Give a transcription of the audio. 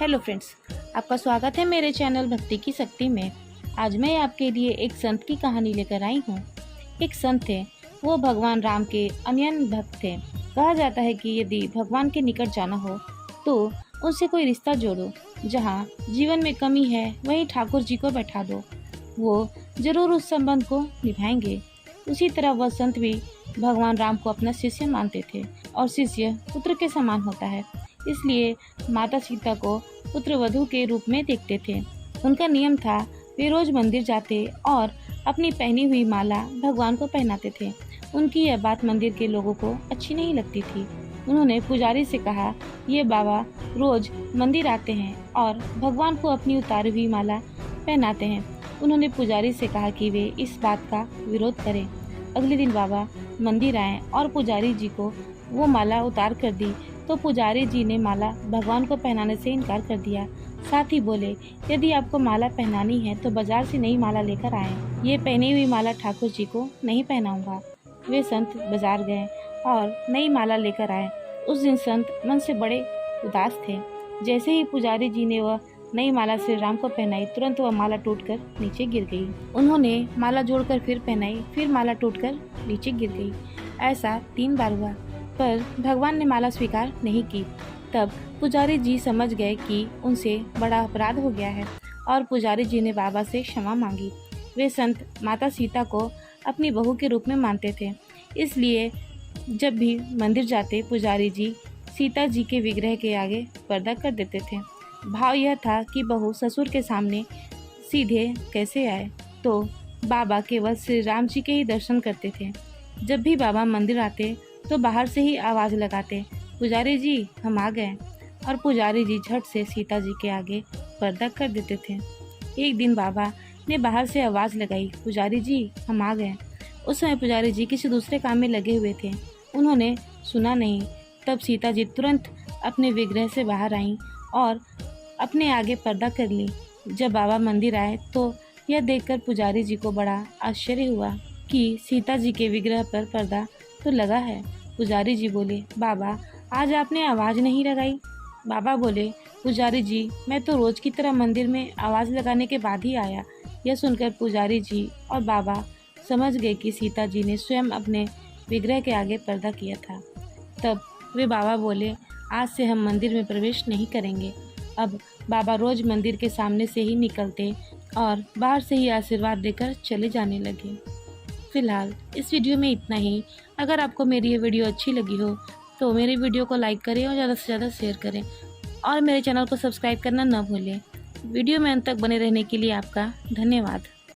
Hello friends, आपका स्वागत है मेरे चैनल भक्ति की शक्ति में। आज मैं आपके लिए एक संत की कहानी लेकर आई हूँ। एक संत थे, वो भगवान राम के अनन्य भक्त थे। कहा जाता है कि यदि भगवान के निकट जाना हो तो उनसे कोई रिश्ता जोड़ो। जहाँ जीवन में कमी है वहीं ठाकुर जी को बैठा दो, वो जरूर उस संबंध को निभाएंगे। उसी तरह वह संत भी भगवान राम को अपना शिष्य मानते थे और शिष्य पुत्र के समान होता है, इसलिए माता सीता को पुत्र वधू के रूप में देखते थे। उनका नियम था, वे रोज मंदिर जाते और अपनी पहनी हुई माला भगवान को पहनाते थे। उनकी यह बात मंदिर के लोगों को अच्छी नहीं लगती थी। उन्होंने पुजारी से कहा, ये बाबा रोज मंदिर आते हैं और भगवान को अपनी उतारी हुई माला पहनाते हैं। उन्होंने पुजारी से कहा कि वे इस बात का विरोध करें। अगले दिन बाबा मंदिर आए और पुजारी जी को वो माला उतार कर दी, तो पुजारी जी ने माला भगवान को पहनाने से इनकार कर दिया। साथ ही बोले, यदि आपको माला पहनानी है तो बाजार से नई माला लेकर आए। ये पहनी हुई माला ठाकुर जी को नहीं पहनाऊंगा। वे संत बाजार गए और नई माला लेकर आए। उस दिन संत मन से बड़े उदास थे। जैसे ही पुजारी जी ने वह नई माला श्री राम को पहनाई, तुरंत वह माला टूटकर नीचे गिर गई। उन्होंने माला जोड़कर फिर पहनाई, फिर माला टूटकर नीचे गिर गई। ऐसा 3 बार हुआ, पर भगवान ने माला स्वीकार नहीं की। तब पुजारी जी समझ गए कि उनसे बड़ा अपराध हो गया है और पुजारी जी ने बाबा से क्षमा मांगी। वे संत माता सीता को अपनी बहू के रूप में मानते थे, इसलिए जब भी मंदिर जाते पुजारी जी सीता जी के विग्रह के आगे पर्दा कर देते थे। भाव यह था कि बहू ससुर के सामने सीधे कैसे आए, तो बाबा केवल श्री राम जी के ही दर्शन करते थे। जब भी बाबा मंदिर आते तो बाहर से ही आवाज़ लगाते, पुजारी जी हम आ गए, और पुजारी जी झट से सीता जी के आगे पर्दा कर देते थे। एक दिन बाबा ने बाहर से आवाज़ लगाई, पुजारी जी हम आ गए। उस समय पुजारी जी किसी दूसरे काम में लगे हुए थे, उन्होंने सुना नहीं। तब सीता जी तुरंत अपने विग्रह से बाहर आईं और अपने आगे पर्दा कर ली। जब बाबा मंदिर आए तो यह देखकर पुजारी जी को बड़ा आश्चर्य हुआ कि सीता जी के विग्रह पर पर्दा तो लगा है। पुजारी जी बोले, बाबा आज आपने आवाज़ नहीं लगाई। बाबा बोले, पुजारी जी मैं तो रोज की तरह मंदिर में आवाज़ लगाने के बाद ही आया। यह सुनकर पुजारी जी और बाबा समझ गए कि सीता जी ने स्वयं अपने विग्रह के आगे पर्दा किया था। तब वे बाबा बोले, आज से हम मंदिर में प्रवेश नहीं करेंगे। अब बाबा रोज मंदिर के सामने से ही निकलते और बाहर से ही आशीर्वाद देकर चले जाने लगे। फिलहाल इस वीडियो में इतना ही। अगर आपको मेरी ये वीडियो अच्छी लगी हो तो मेरी वीडियो को लाइक करें और ज़्यादा से ज़्यादा शेयर करें और मेरे चैनल को सब्सक्राइब करना न भूलें। वीडियो में अंत तक बने रहने के लिए आपका धन्यवाद।